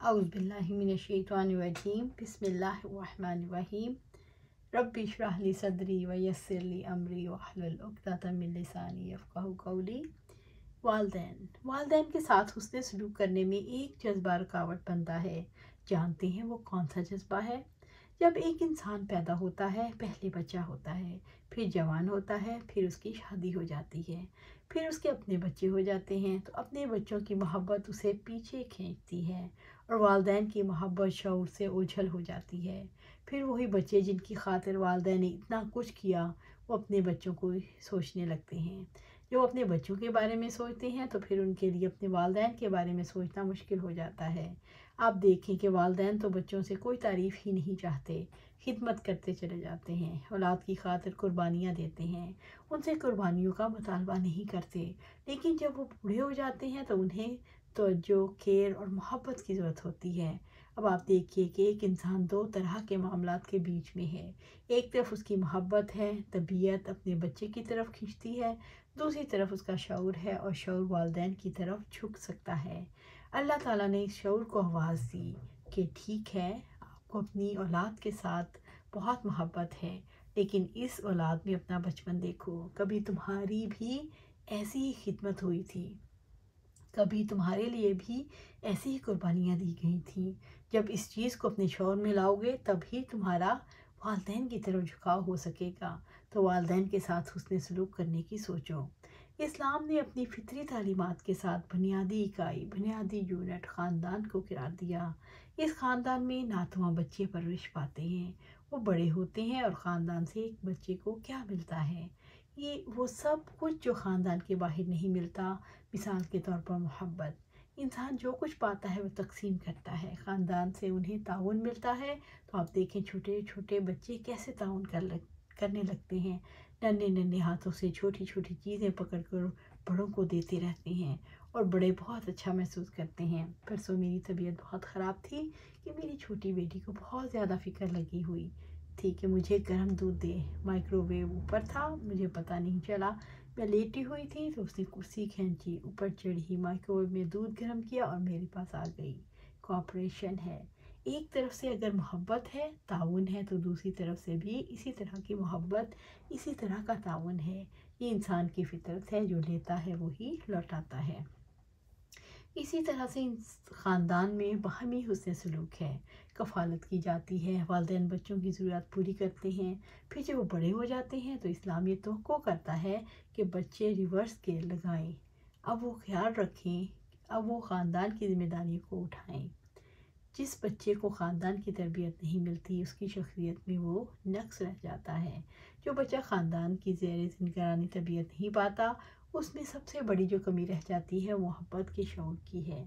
اعوذ باللہ من الشیطان الرجیم بسم اللہ الرحمن الرحیم ربی اشرح لی صدری ویسر لی امری واحلل عقدۃ من لسانی یفقہوا قولی۔ والدین کے ساتھ حسن سلوک کرنے میں ایک جذبہ رکاوٹ بنتا ہے۔ جانتے ہیں وہ کون سا جذبہ ہے؟ جب ایک انسان پیدا ہوتا ہے، پہلے بچہ ہوتا ہے، پھر جوان ہوتا ہے، پھر اس کی شادی ہو جاتی ہے، پھر اس کے اپنے بچے ہو جاتے ہیں، تو اپنے بچوں کی محبت اسے پیچھے کھینچتی ہے اور والدین کی محبت شعور سے اوجھل ہو جاتی ہے۔ پھر وہی بچے جن کی خاطر والدین نے اتنا کچھ کیا، وہ اپنے بچوں کو سوچنے لگتے ہیں۔ جو اپنے بچوں کے بارے میں سوچتے ہیں تو پھر ان کے لیے اپنے والدین کے بارے میں سوچنا مشکل ہو جاتا ہے۔ آپ دیکھیں کہ والدین تو بچوں سے کوئی تعریف ہی نہیں چاہتے، خدمت کرتے چلے جاتے ہیں، اولاد کی خاطر قربانیاں دیتے ہیں، ان سے قربانیوں کا مطالبہ نہیں کرتے، لیکن جب وہ بوڑھے ہو جاتے ہیں تو انہیں توجہ، کیئر اور محبت کی ضرورت ہوتی ہے۔ اب آپ دیکھیے کہ ایک انسان دو طرح کے معاملات کے بیچ میں ہے۔ ایک طرف اس کی محبت ہے، طبیعت اپنے بچے کی طرف کھنچتی ہے، دوسری طرف اس کا شعور ہے اور شعور والدین کی طرف جھک سکتا ہے۔ اللہ تعالیٰ نے اس شعور کو آواز دی کہ ٹھیک ہے، آپ کو اپنی اولاد کے ساتھ بہت محبت ہے، لیکن اس اولاد میں اپنا بچپن دیکھو، کبھی تمہاری بھی ایسی ہی خدمت ہوئی تھی، کبھی تمہارے لیے بھی ایسی ہی قربانیاں دی گئی تھیں۔ جب اس چیز کو اپنے شعور میں لاؤ گے تبھی تمہارا والدین کی طرف جھکاؤ ہو سکے گا۔ تو والدین کے ساتھ حسن سلوک کرنے کی سوچو۔ اسلام نے اپنی فطری تعلیمات کے ساتھ بنیادی اکائی، بنیادی یونٹ خاندان کو قرار دیا۔ اس خاندان میں ناتواں بچے پرورش پاتے ہیں، وہ بڑے ہوتے ہیں اور خاندان سے ایک بچے کو کیا ملتا ہے؟ یہ وہ سب کچھ جو خاندان کے باہر نہیں ملتا۔ مثال کے طور پر محبت۔ انسان جو کچھ پاتا ہے وہ تقسیم کرتا ہے، خاندان سے انہیں تعاون ملتا ہے، تو آپ دیکھیں چھوٹے چھوٹے بچے کیسے تعاون کرنے لگتے ہیں، ننھے ننھے ہاتھوں سے چھوٹی چھوٹی چیزیں پکڑ کر بڑوں کو دیتے رہتے ہیں اور بڑے بہت اچھا محسوس کرتے ہیں۔ پرسوں میری طبیعت بہت خراب تھی کہ میری چھوٹی بیٹی کو بہت زیادہ فکر لگی ہوئی تھی کہ مجھے گرم دودھ دے۔ مائکرو ویو اوپر تھا، مجھے پتہ نہیں چلا، میں لیٹی ہوئی تھی تو اس نے کرسی کھینچی، اوپر چڑھی، مائکرو ویو میں دودھ گرم کیا اور میرے پاس آ گئی۔ کوآپریشن ہے، ایک طرف سے اگر محبت ہے، تعاون ہے، تو دوسری طرف سے بھی اسی طرح کی محبت، اسی طرح کا تعاون ہے۔ یہ انسان کی فطرت ہے، جو لیتا ہے وہی لوٹاتا ہے۔ اسی طرح سے خاندان میں باہمی حسن سلوک ہے، کفالت کی جاتی ہے، والدین بچوں کی ضرورت پوری کرتے ہیں، پھر جب وہ بڑے ہو جاتے ہیں تو اسلام یہ توقع کرتا ہے کہ بچے ریورس گیئر لگائیں، اب وہ خیال رکھیں، اب وہ خاندان کی ذمہ داریوں کو اٹھائیں۔ جس بچے کو خاندان کی تربیت نہیں ملتی، اس کی شخصیت میں وہ نقص رہ جاتا ہے۔ جو بچہ خاندان کی زیر نگرانی تربیت نہیں پاتا، اس میں سب سے بڑی جو کمی رہ جاتی ہے وہ محبت کے شعور کی ہے۔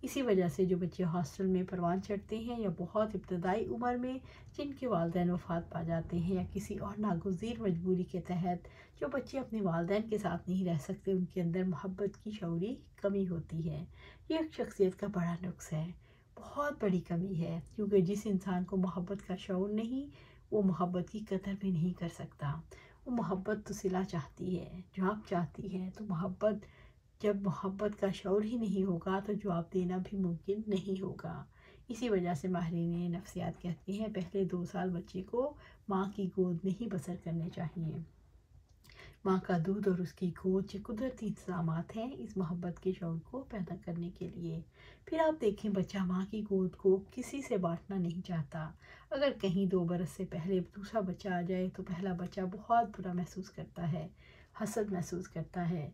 اسی وجہ سے جو بچے ہاسٹل میں پروان چڑھتے ہیں یا بہت ابتدائی عمر میں جن کے والدین وفات پا جاتے ہیں یا کسی اور ناگزیر مجبوری کے تحت جو بچے اپنے والدین کے ساتھ نہیں رہ سکتے، ان کے اندر محبت کی شعوری کمی ہوتی ہے۔ یہ ایک شخصیت کا بڑا نقص ہے، بہت بڑی کمی ہے، کیونکہ جس انسان کو محبت کا شعور نہیں، وہ محبت کی قدر بھی نہیں کر سکتا۔ وہ محبت تو صلہ چاہتی ہے، جواب چاہتی ہے، تو محبت، جب محبت کا شعور ہی نہیں ہوگا تو جواب دینا بھی ممکن نہیں ہوگا۔ اسی وجہ سے ماہرین نفسیات کہتے ہیں پہلے 2 سال بچے کو ماں کی گود میں ہی بسر کرنے چاہیے۔ ماں کا دودھ اور اس کی گود یہ قدرتی انتظامات ہیں اس محبت کے شعور کو پیدا کرنے کے لیے۔ پھر آپ دیکھیں بچہ ماں کی گود کو کسی سے بانٹنا نہیں چاہتا۔ اگر کہیں 2 برس سے پہلے دوسرا بچہ آ جائے تو پہلا بچہ بہت برا محسوس کرتا ہے، حسد محسوس کرتا ہے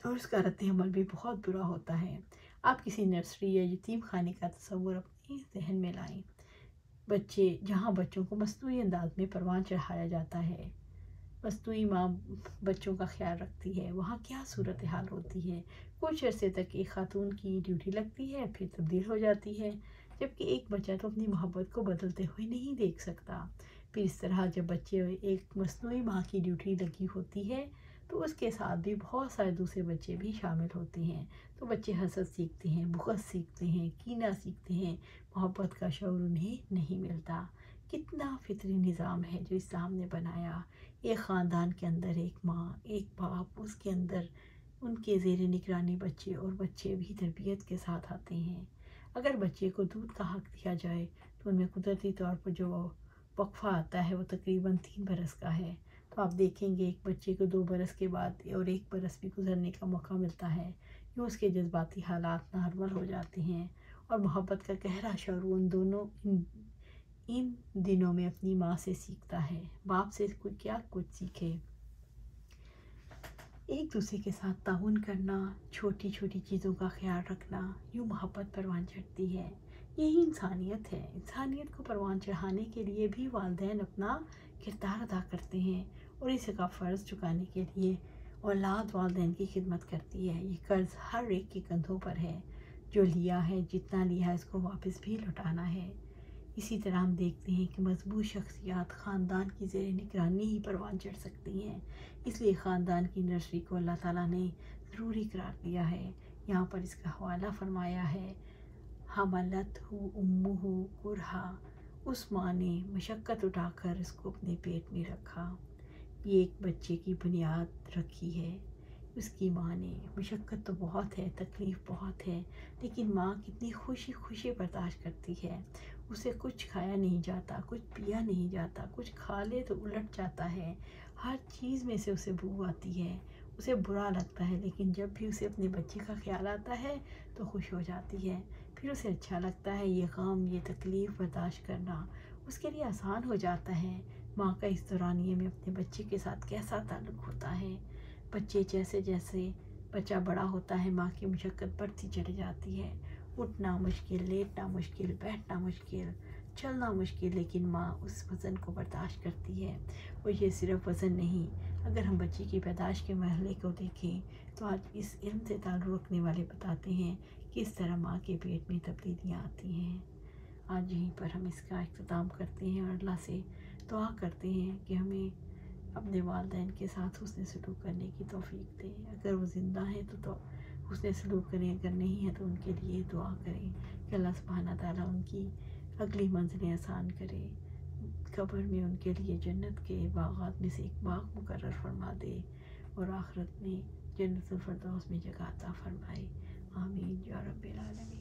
اور اس کا رد عمل بھی بہت برا ہوتا ہے۔ آپ کسی نرسری یا یتیم خانے کا تصور اپنے ذہن میں لائیں، جہاں بچوں کو مصنوعی انداز میں پروان چڑھایا جاتا ہے، مصنوعی ماں بچوں کا خیال رکھتی ہے، وہاں کیا صورتحال ہوتی ہے؟ کچھ عرصے تک ایک خاتون کی ڈیوٹی لگتی ہے، پھر تبدیل ہو جاتی ہے، جبکہ ایک بچہ تو اپنی محبت کو بدلتے ہوئے نہیں دیکھ سکتا۔ پھر اس طرح جب بچے ایک مصنوعی ماں کی ڈیوٹی لگی ہوتی ہے تو اس کے ساتھ بھی بہت سارے دوسرے بچے بھی شامل ہوتے ہیں، تو بچے حسد سیکھتے ہیں، بغض سیکھتے ہیں، کینہ سیکھتے ہیں، محبت کا شعور انہیں نہیں ملتا۔ کتنا فطری نظام ہے جو اسلام نے بنایا۔ ایک خاندان کے اندر ایک ماں، ایک باپ، اس کے اندر ان کے زیر نگرانی بچے اور بچے بھی تربیت کے ساتھ آتے ہیں۔ اگر بچے کو دودھ کا حق دیا جائے تو ان میں قدرتی طور پر جو وقفہ آتا ہے وہ تقریباً 3 برس کا ہے، تو آپ دیکھیں گے ایک بچے کو 2 برس کے بعد اور 1 برس بھی گزرنے کا موقع ملتا ہے، یوں اس کے جذباتی حالات نارمل ہو جاتے ہیں اور محبت کا گہرا شعور ان دنوں میں اپنی ماں سے سیکھتا ہے۔ باپ سے کوئی کیا کچھ سیکھے، ایک دوسرے کے ساتھ تعاون کرنا، چھوٹی چھوٹی چیزوں کا خیال رکھنا، یوں محبت پروان چڑھتی ہے۔ یہی انسانیت ہے۔ انسانیت کو پروان چڑھانے کے لیے بھی والدین اپنا کردار ادا کرتے ہیں اور اس کا فرض چکانے کے لیے اولاد والدین کی خدمت کرتی ہے۔ یہ قرض ہر ایک کے کندھوں پر ہے، جو لیا ہے، جتنا لیا ہے اس کو واپس بھی لوٹانا ہے۔ اسی طرح ہم دیکھتے ہیں کہ مضبوط شخصیات خاندان کی زیر نگرانی ہی پروان چڑھ سکتی ہیں، اس لیے خاندان کی نرسری کو اللہ تعالیٰ نے ضروری قرار دیا ہے۔ یہاں پر اس کا حوالہ فرمایا ہے، حملتہ امہ کرہا، اس ماں نے مشقت اٹھا کر اس کو اپنے پیٹ میں رکھا۔ یہ ایک بچے کی بنیاد رکھی ہے، اس کی ماں نے۔ مشقت تو بہت ہے، تکلیف بہت ہے، لیکن ماں کتنی خوشی خوشی برداشت کرتی ہے۔ اسے کچھ کھایا نہیں جاتا، کچھ پیا نہیں جاتا، کچھ کھا لے تو الٹ جاتا ہے، ہر چیز میں سے اسے بو آتی ہے، اسے برا لگتا ہے، لیکن جب بھی اسے اپنے بچے کا خیال آتا ہے تو خوش ہو جاتی ہے، پھر اسے اچھا لگتا ہے۔ یہ غم، یہ تکلیف برداشت کرنا اس کے لیے آسان ہو جاتا ہے۔ ماں کا اس دورانیے میں اپنے بچے کے ساتھ کیسا تعلق ہوتا ہے، بچے جیسے جیسے بچہ بڑا ہوتا ہے ماں کی مشقت بڑھتی چلی جاتی ہے، اٹھنا مشکل، لیٹنا مشکل، بیٹھنا مشکل، چلنا مشکل، لیکن ماں اس وزن کو برداشت کرتی ہے۔ اور یہ صرف وزن نہیں، اگر ہم بچے کی پیدائش کے مرحلے کو دیکھیں تو آج اس علم سے تعلق رکھنے والے بتاتے ہیں کہ اس طرح ماں کے پیٹ میں تبدیلیاں آتی ہیں۔ آج یہیں پر ہم اس کا اختتام کرتے ہیں اور اللہ سے دعا کرتے ہیں کہ ہمیں اپنے والدین کے ساتھ حسن سلوک کرنے کی توفیق دے۔ اگر وہ زندہ ہیں تو حسن سلوک کریں، اگر نہیں ہیں تو ان کے لیے دعا کریں کہ اللہ سبحانہ تعالیٰ ان کی اگلی منزلیں آسان کرے، قبر میں ان کے لیے جنت کے باغات میں سے ایک باغ مقرر فرما دے اور آخرت میں جنت الفردوس میں جگہ عطا فرمائے۔ آمین یا رب العالمین۔